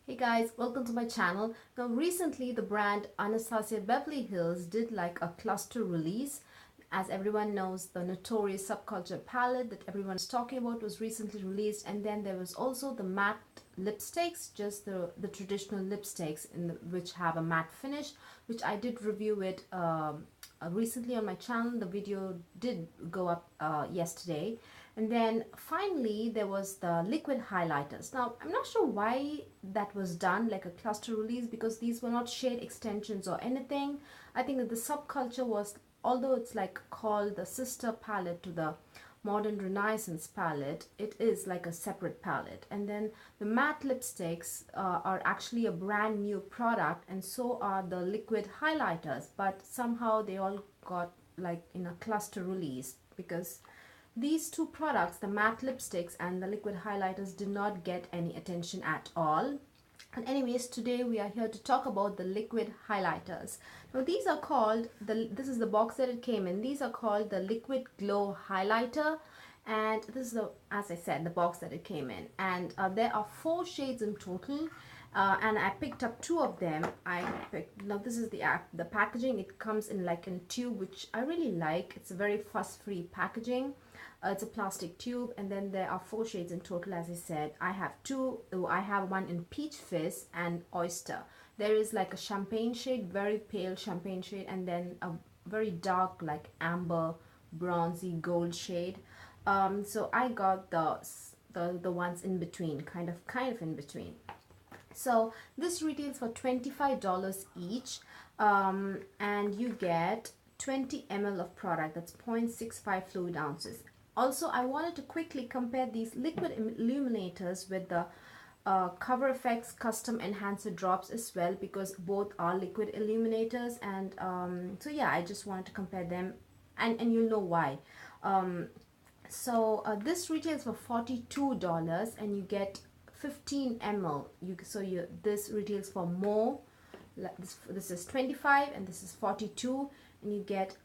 Hey guys, welcome to my channel. Now recently the brand Anastasia Beverly Hills did like a cluster release. As everyone knows, the notorious subculture palette that everyone is talking about was recently released, and then there was also the matte lipsticks, just the traditional lipsticks which have a matte finish, which I did review it recently on my channel. The video did go up yesterday. And then finally there was the liquid highlighters. Now I'm not sure why that was done like a cluster release, because these were not shade extensions or anything. I think that the subculture was, although it's like called the sister palette to the modern renaissance palette, it is like a separate palette. And then the matte lipsticks are actually a brand new product, and so are the liquid highlighters, but somehow they all got like in a cluster release, because these two products, the matte lipsticks and the liquid highlighters, did not get any attention at all. And anyways, today we are here to talk about the liquid highlighters. Now these are called, this is the box that it came in. These are called the Liquid Glow Highlighter. And this is, as I said, the box that it came in. And there are 4 shades in total. And I picked up 2 of them. Now this is the packaging. It comes in like in a tube, which I really like. It's a very fuss-free packaging. It's a plastic tube, and then there are 4 shades in total. As I said, I have 2. I have one in Peach Fizz and Oyster. There is like a champagne shade, very pale champagne shade, and then a very dark like amber bronzy gold shade. So I got the ones in between, kind of in between. So this retails for $25 each, and you get 20 ml of product. That's 0.65 fluid ounces. Also, I wanted to quickly compare these liquid illuminators with the Cover FX custom enhancer drops as well, because both are liquid illuminators. And so yeah, I just wanted to compare them, and you'll know why. This retails for $42, and you get 15 ml. This retails for more. This is 25 and this is 42, and you get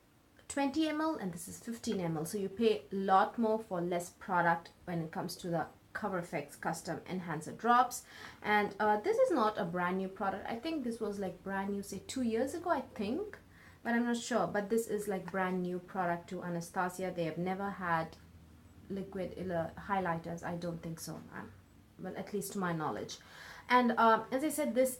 20 ml and this is 15 ml. So you pay a lot more for less product when it comes to the Cover FX custom enhancer drops. And this is not a brand new product. I think this was like brand new, say 2 years ago, I think, but I'm not sure. But this is like brand new product to Anastasia. They have never had liquid highlighters. I don't think so. Well, at least to my knowledge. And as I said, this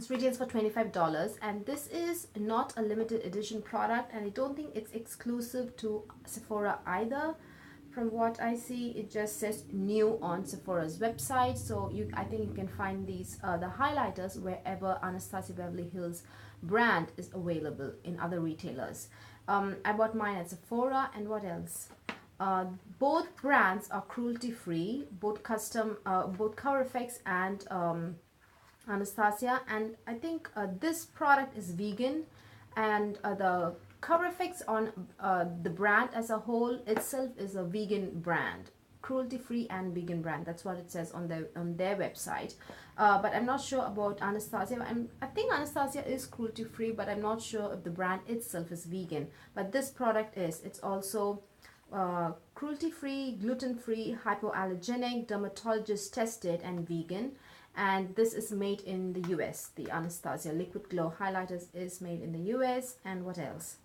retails for $25, and this is not a limited edition product, and I don't think it's exclusive to Sephora either. From what I see, it just says new on Sephora's website. So I think you can find these the highlighters wherever Anastasia Beverly Hills brand is available in other retailers. I bought mine at Sephora. And what else? Both brands are cruelty free, both Cover FX and Anastasia. And I think this product is vegan, and the Cover FX on the brand as a whole itself is a vegan brand, cruelty free and vegan brand. That's what it says on their website. But I'm not sure about Anastasia. I think Anastasia is cruelty free, but I'm not sure if the brand itself is vegan. But this product is. It's also cruelty free, gluten free, hypoallergenic, dermatologist tested, and vegan. And this is made in the US. The Anastasia Liquid Glow Highlighters is made in the US. And what else?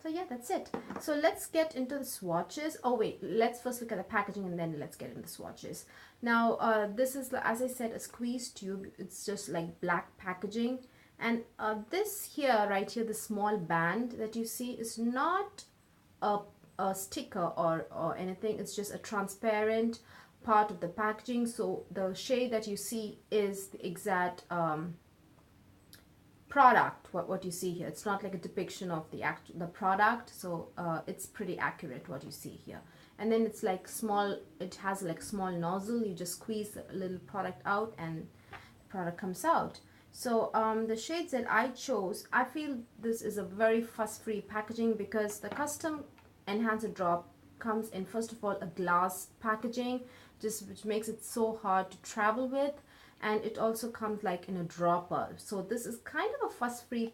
So yeah, that's it. So let's get into the swatches. Oh wait, let's first look at the packaging and then let's get into the swatches. Now this is, as I said, a squeeze tube. It's just like black packaging. And this here, right here, the small band that you see is not a sticker or anything. It's just a transparent part of the packaging. So the shade that you see is the exact product, what you see here. It's not like a depiction of the product, so it's pretty accurate what you see here. And then it's like small, it has like small nozzle. You just squeeze a little product out and the product comes out. So the shades that I chose, I feel this is a very fuss-free packaging, because the custom enhancer drop comes in, first of all, a glass packaging, which makes it so hard to travel with. And it also comes like in a dropper. So this is kind of a fuss-free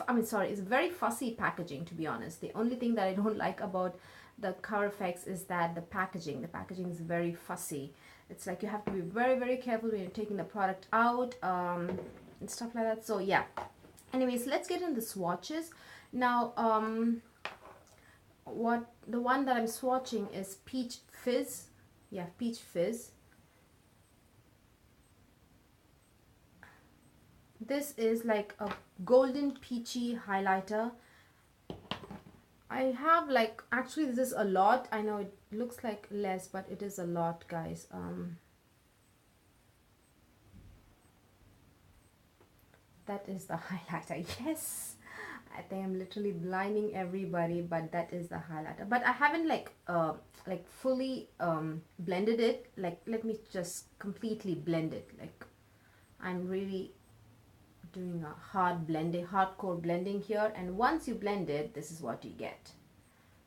it's very fussy packaging, to be honest. The only thing that I don't like about the Cover FX is that the packaging is very fussy. It's like you have to be very, very careful when you're taking the product out, and stuff like that. So yeah, anyways, let's get in the swatches now. The one that I'm swatching is Peach Fizz. Yeah, Peach Fizz. This is like a golden peachy highlighter. I have like, actually this is a lot. I know it looks like less, but it is a lot, guys. That is the highlighter. Yes, I think I'm literally blinding everybody, but that is the highlighter. But I haven't like fully blended it. Like, let me just completely blend it. Like, I'm really doing a hardcore blending here, and once you blend it, this is what you get.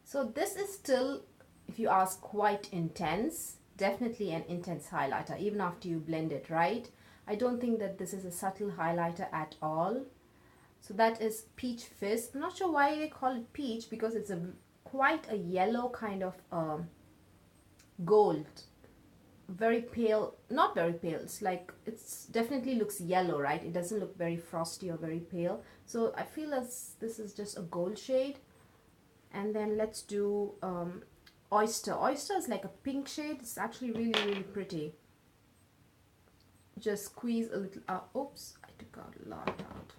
So this is still, if you ask, quite intense. Definitely an intense highlighter even after you blend it, right? I don't think that this is a subtle highlighter at all. So that is Peach Fizz. I'm not sure why they call it peach, because it's quite a yellow kind of gold, very pale, not very pale, it's like, it's definitely looks yellow, right? It doesn't look very frosty or very pale. So I feel as this is just a gold shade. And then let's do Oyster. Oyster is like a pink shade. It's actually really, really pretty. Just squeeze a little out. Oops, I took out a lot out.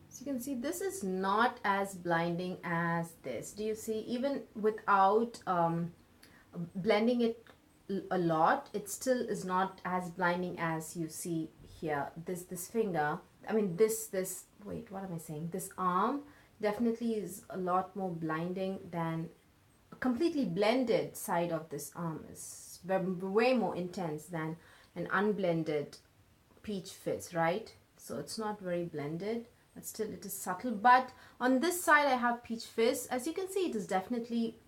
So you can see this is not as blinding as this. Do you see? Even without blending it a lot, it still is not as blinding as you see here. This finger, I mean this wait, what am I saying? This arm definitely is a lot more blinding than a completely blended side of this arm. Is way more intense than an unblended Peach Fizz, right? So it's not very blended, but still it is subtle. But on this side I have Peach Fizz. As you can see, it is definitely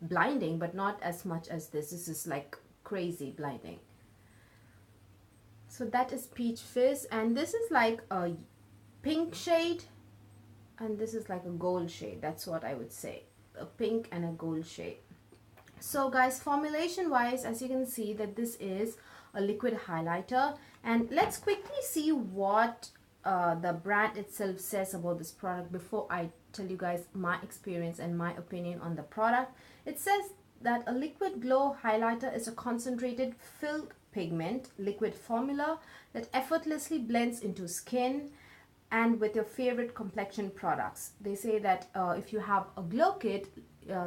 blinding, but not as much as this. This is like crazy blinding. So that is Peach Fizz, and this is like a pink shade, and this is like a gold shade. That's what I would say, a pink and a gold shade. So guys, formulation wise, as you can see that this is a liquid highlighter, and let's quickly see what the brand itself says about this product before I tell you guys my experience and my opinion on the product. It says that a liquid glow highlighter is a concentrated filled pigment liquid formula that effortlessly blends into skin and with your favorite complexion products. They say that if you have a glow kit,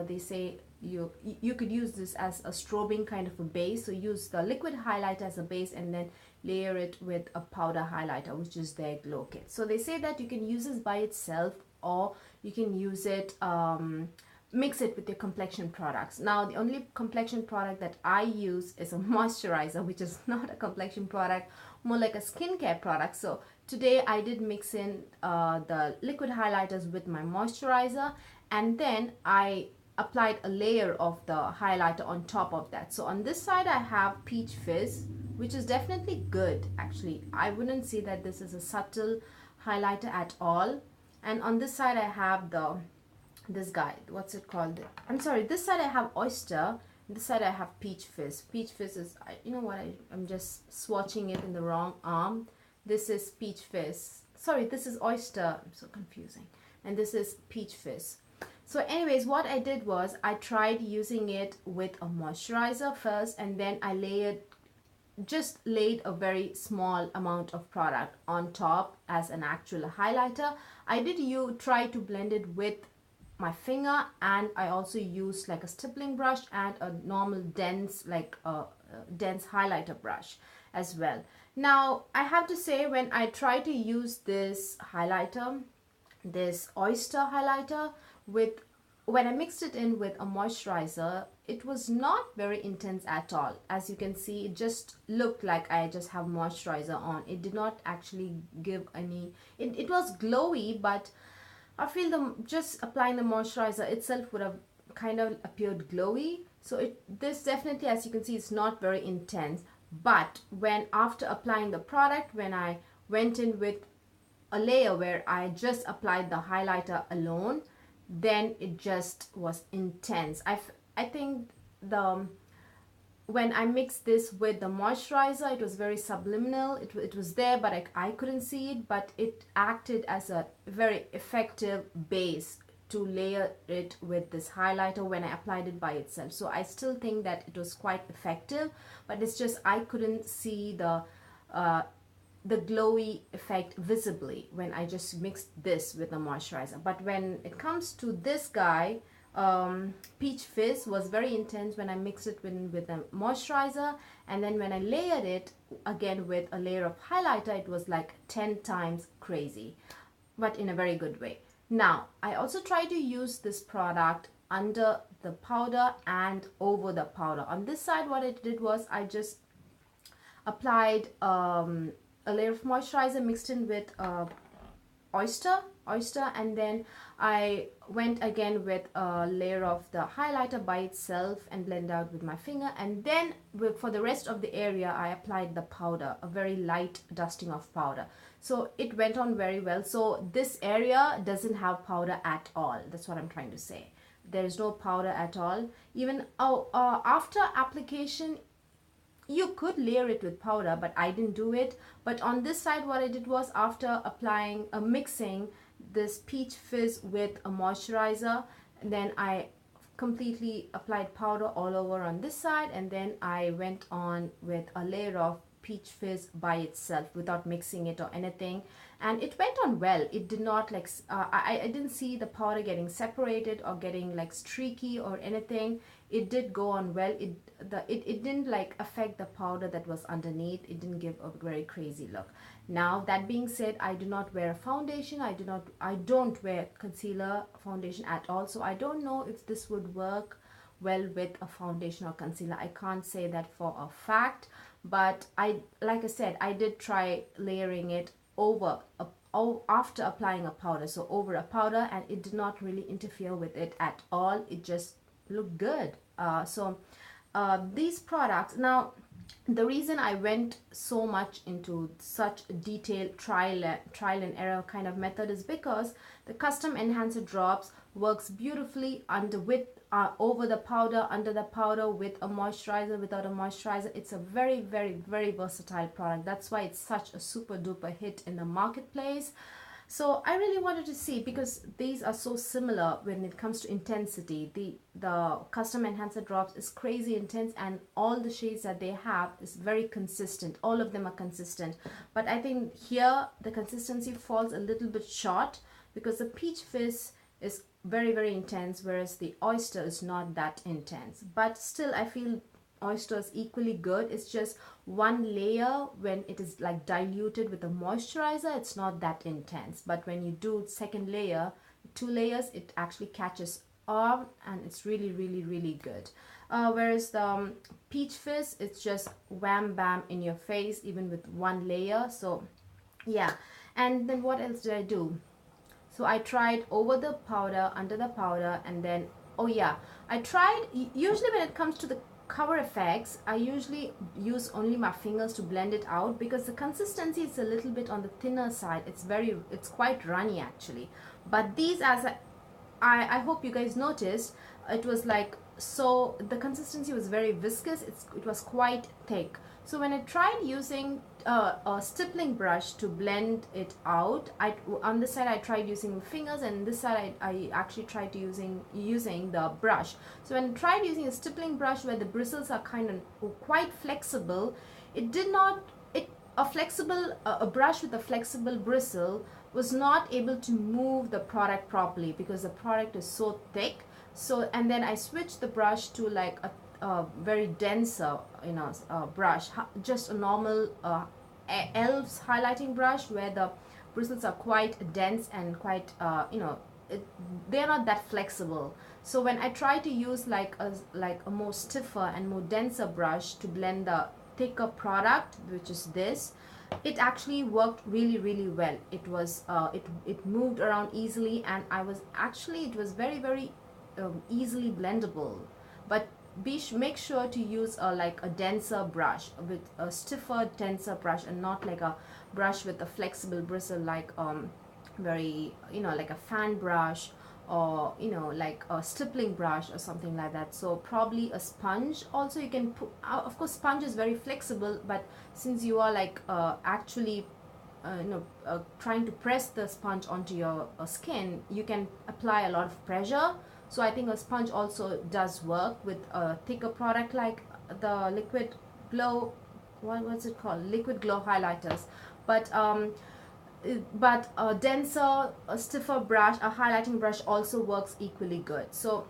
they say you could use this as a strobing kind of a base. So use the liquid highlighter as a base and then layer it with a powder highlighter, which is their glow kit. So they say that you can use this by itself, or you can use it mix it with your complexion products. Now the only complexion product that I use is a moisturizer, which is not a complexion product, more like a skincare product. So today I did mix in the liquid highlighters with my moisturizer, and then I applied a layer of the highlighter on top of that. So on this side I have Peach Fizz, which is definitely good. Actually, I wouldn't say that this is a subtle highlighter at all. And on this side I have this guy, what's it called? I'm sorry, this side I have Oyster, this side I have Peach Fizz. Peach Fizz is, you know what, I'm just swatching it in the wrong arm. This is Peach Fizz. Sorry, this is Oyster. I'm so confusing. And this is Peach Fizz. So anyways, what I did was I tried using it with a moisturizer first, and then I laid a very small amount of product on top as an actual highlighter. I did try to blend it with my finger, and I also used like a stippling brush and a normal dense dense highlighter brush as well. Now I have to say, when I try to use this highlighter, this Oyster highlighter, when I mixed it in with a moisturizer, it was not very intense at all. As you can see, it just looked like I just have moisturizer on. It did not actually give any, it was glowy, but I feel just applying the moisturizer itself would have kind of appeared glowy. So this definitely, as you can see, is not very intense. But when after applying the product, when I went in with a layer where I just applied the highlighter alone, then it just was intense. I think the when I mixed this with the moisturizer, it was very subliminal. It was there, but I couldn't see it, but it acted as a very effective base to layer it with this highlighter when I applied it by itself. So I still think that it was quite effective, but it's just I couldn't see the glowy effect visibly when I just mixed this with the moisturizer. But when it comes to this guy, Peach Fizz was very intense when I mixed it with the moisturizer, and then when I layered it again with a layer of highlighter, it was like 10 times crazy, but in a very good way. Now, I also try to use this product under the powder and over the powder. On this side, what I did was I just applied a layer of moisturizer mixed in with Oyster, and then I went again with a layer of the highlighter by itself and blend out with my finger, and then for the rest of the area I applied the powder, a very light dusting of powder. So it went on very well. So this area doesn't have powder at all. That's what I'm trying to say. There is no powder at all. Even after application, you could layer it with powder, but I didn't do it. But on this side, what I did was after applying mixing this Peach Fizz with a moisturizer, then I completely applied powder all over on this side, and then I went on with a layer of Peach Fizz by itself without mixing it or anything, and it went on well. It did not like I didn't see the powder getting separated or getting like streaky or anything. It did go on well. It didn't like affect the powder that was underneath. It didn't give a very crazy look. Now that being said, I do not wear a foundation. I don't wear concealer, foundation at all, so I don't know if this would work well with a foundation or concealer. I can't say that for a fact, but like I said, I did try layering it over after applying a powder, so over a powder, and it did not really interfere with it at all. It just looked good. These products, now the reason I went so much into such detailed trial and error kind of method is because the custom enhancer drops works beautifully over the powder, under the powder, with a moisturizer, without a moisturizer. It's a very, very, very versatile product. That's why it's such a super duper hit in the marketplace. So I really wanted to see, because these are so similar when it comes to intensity. The custom enhancer drops is crazy intense, and all the shades that they have is very consistent. All of them are consistent, but I think here the consistency falls a little bit short, because the Peach Fizz is very, very intense, whereas the Oyster is not that intense. But still, I feel Oyster is equally good. It's just one layer, when it is like diluted with a moisturizer, it's not that intense. But when you do second layer, 2 layers, it actually catches on, and it's really, really, really good. Whereas the Peach Fizz, it's just wham bam in your face, even with 1 layer. So yeah. And then what else did I do? So I tried over the powder, under the powder, and then, oh yeah, I tried, usually when it comes to the cover effects, I usually use only my fingers to blend it out, because the consistency is a little bit on the thinner side. It's quite runny actually. But these, as I hope you guys noticed, it was like, so the consistency was very viscous. It was quite thick. So when I tried using a stippling brush to blend it out, on this side I tried using fingers, and this side I actually tried to using the brush. So when I tried using a stippling brush where the bristles are kind of quite flexible, a brush with a flexible bristle was not able to move the product properly, because the product is so thick. So, and then I switched the brush to like a very denser, brush, just a normal elves highlighting brush, where the bristles are quite dense and quite they're not that flexible. So when I try to use like a more stiffer and more denser brush to blend the thicker product, which is this, it actually worked really, really well. It was it moved around easily, and it was very, very easily blendable. But make sure to use like a denser brush, with a stiffer, denser brush, and not like a brush with a flexible bristle, like very, like a fan brush, or you know, like a stippling brush or something like that. So probably a sponge also you can put, of course sponge is very flexible, but since you are like actually trying to press the sponge onto your skin, you can apply a lot of pressure. So I think a sponge also does work with a thicker product like the liquid glow, what's it called, liquid glow highlighters. But a denser, a stiffer brush, a highlighting brush also works equally good. So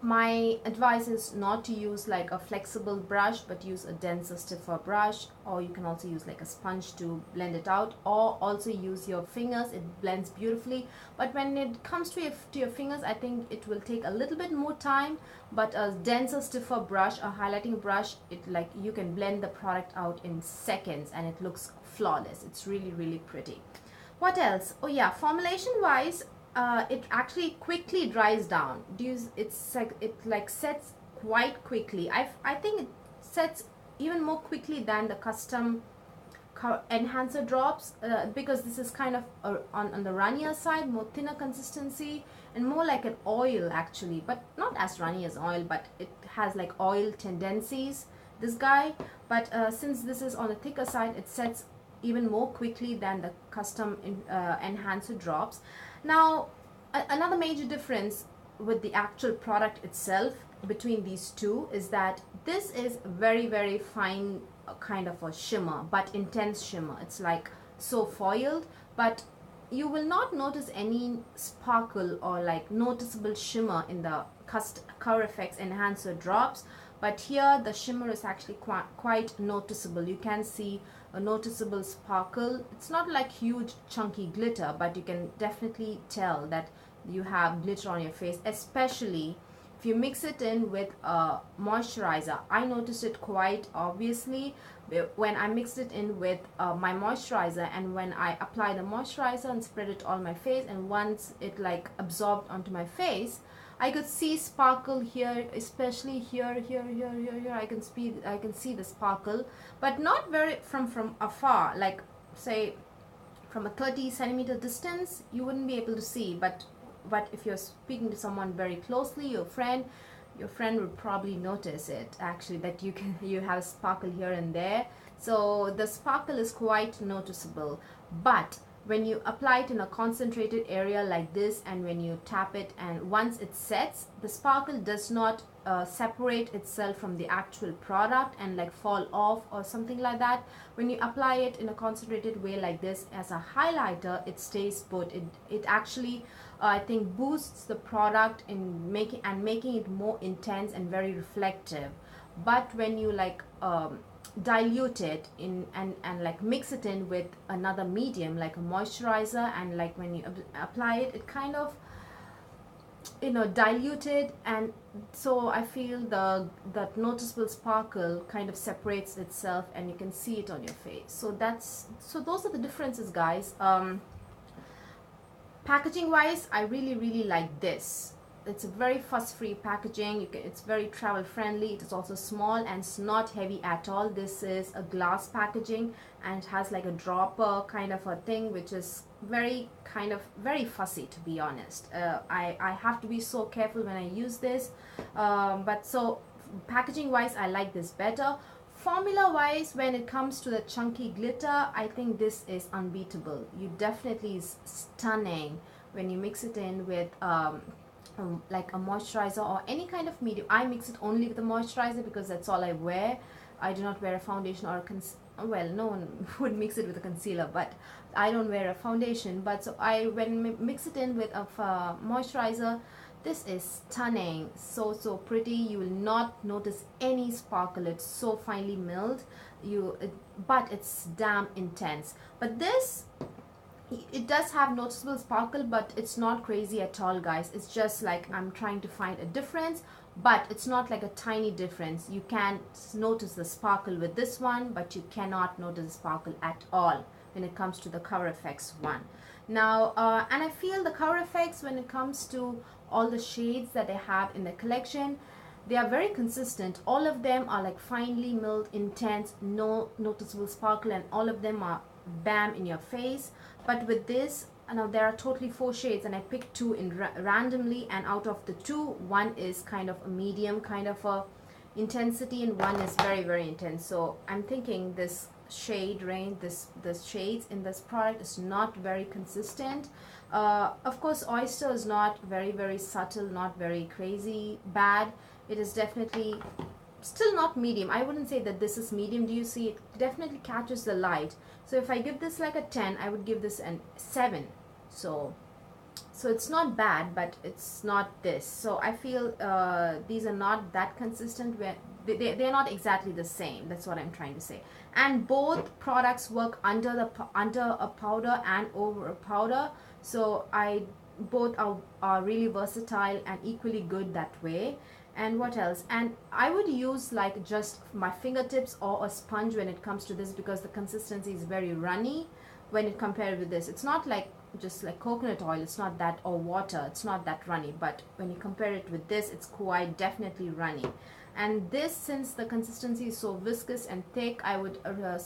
my advice is not to use like a flexible brush, but use a denser, stiffer brush, or you can also use like a sponge to blend it out, or also use your fingers. It blends beautifully, but when it comes to your fingers, I think it will take a little bit more time. But a denser, stiffer brush, a highlighting brush, it like you can blend the product out in seconds and it looks flawless. It's really, really pretty. What else? Oh yeah, formulation wise, it actually quickly dries down. It's like it like sets quite quickly. I think it sets even more quickly than the custom enhancer drops, because this is kind of on the runnier side, more thinner consistency and more like an oil actually, but not as runny as oil, but it has like oil tendencies, this guy. But since this is on the thicker side, it sets even more quickly than the custom enhancer drops. Now another major difference with the actual product itself between these two is that this is very, very fine kind of a shimmer, but intense shimmer. It's like so foiled, but you will not notice any sparkle or like noticeable shimmer in the Color Effects enhancer drops. But here the shimmer is actually quite noticeable. You can see a noticeable sparkle. It's not like huge chunky glitter, but you can definitely tell that you have glitter on your face, especially if you mix it in with a moisturizer. I noticed it quite obviously when I mixed it in with my moisturizer, and when I apply the moisturizer and spread it on my face, and once it like absorbed onto my face, I could see sparkle here, especially here. I can see the sparkle, but not very from afar. Like say from a 30 centimeter distance, you wouldn't be able to see. But if you're speaking to someone very closely, your friend would probably notice it actually, that you have sparkle here and there. So the sparkle is quite noticeable. But when you apply it in a concentrated area like this, and when you tap it and once it sets, the sparkle does not separate itself from the actual product and like fall off or something like that. When you apply it in a concentrated way like this as a highlighter, it stays put. It actually I think boosts the product in making it more intense and very reflective. But when you like dilute it in and like mix it in with another medium like a moisturizer, and like when you apply it, it kind of diluted, and so I feel that noticeable sparkle kind of separates itself and you can see it on your face. So those are the differences, guys. Packaging wise, I really like this. It's a very fuss-free packaging. It's very travel friendly. It is also small and it's not heavy at all. This is a glass packaging and it has like a dropper kind of a thing, which is very fussy, to be honest. I have to be so careful when I use this. But so packaging wise, I like this better. Formula wise, when it comes to the chunky glitter, I think this is unbeatable. You definitely is stunning when you mix it in with like a moisturizer or any kind of medium. I mix it only with a moisturizer because that's all I wear. I do not wear a foundation or a well, no one would mix it with a concealer, but I don't wear a foundation. But so when mix it in with a moisturizer, this is stunning. So pretty. You will not notice any sparkle. It's so finely milled. But it's damn intense. But this, it does have noticeable sparkle, but it's not crazy at all, guys. It's just like I'm trying to find a difference, but it's not like a tiny difference. You can notice the sparkle with this one, but you cannot notice the sparkle at all when it comes to the Color Effects one. Now and I feel the Color Effects, when it comes to all the shades that they have in the collection, they are very consistent. All of them are like finely milled, intense, no noticeable sparkle, and all of them are bam in your face. But with this, now there are totally 4 shades, and I picked 2 in randomly, and out of the 2, one is kind of a medium kind of a intensity and one is very, very intense. So I'm thinking this shade range, the shades in this product is not very consistent. Of course, Oyster is not very, very subtle, not very crazy bad. It is definitely still not medium. I wouldn't say that this is medium. Do you see? It definitely catches the light. So if I give this like a 10, I would give this an 7. So it's not bad, but it's not this. So I feel these are not that consistent. Where they're not exactly the same. That's what I'm trying to say. And both products work under a powder and over a powder. So both are really versatile and equally good that way. And what else? And I would use like just my fingertips or a sponge when it comes to this, because the consistency is very runny when it compared with this. It's not like just like coconut oil, it's not that, or water, it's not that runny, but when you compare it with this, it's quite definitely runny. And this, since the consistency is so viscous and thick, I would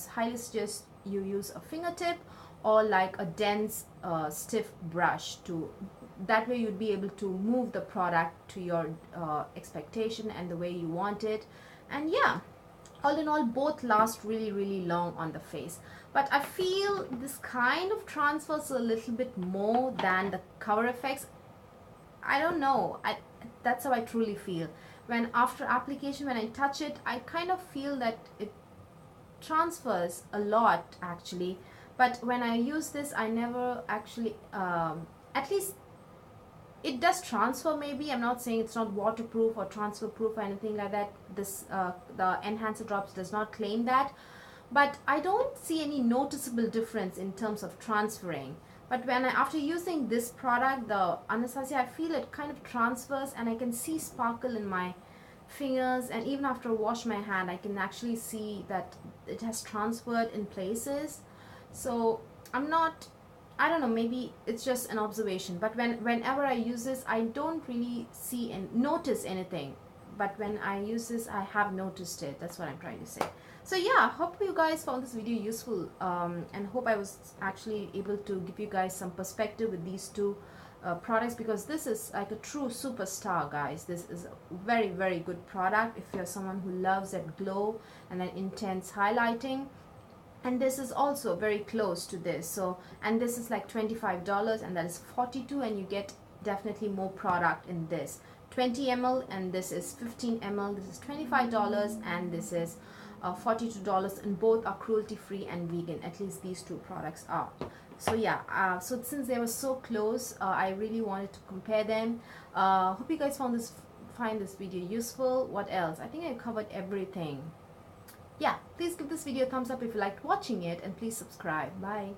highly suggest you use a fingertip or like a dense stiff brush. To that way you'd be able to move the product to your expectation and the way you want it. And yeah, all in all, both last really, really long on the face. But I feel this kind of transfers a little bit more than the cover effects. I don't know, that's how I truly feel. When after application, when I touch it, I kind of feel that it transfers a lot actually. But when I use this, I never actually, at least it does transfer maybe. I'm not saying it's not waterproof or transfer proof or anything like that. This the enhancer drops does not claim that. But I don't see any noticeable difference in terms of transferring. But when after using this product, the Anastasia, I feel it kind of transfers, and I can see sparkle in my fingers, and even after I wash my hand, I can actually see that it has transferred in places. So I don't know, maybe it's just an observation, but whenever I use this, I don't really see and notice anything. But when I use this, I have noticed it. That's what I'm trying to say. So yeah, hope you guys found this video useful, and hope I was actually able to give you guys some perspective with these 2 products, because this is like a true superstar, guys. This is a very, very good product if you're someone who loves that glow and that intense highlighting. And this is also very close to this. So, and this is like $25, and that is 42, and you get definitely more product in this. 20 ml, and this is 15 ml. This is $25, and this is $42, and both are cruelty free and vegan. At least these 2 products are. So yeah, so since they were so close, I really wanted to compare them. Hope you guys find this video useful. What else? I think I covered everything. Yeah, please give this video a thumbs up if you liked watching it, and please subscribe. Bye.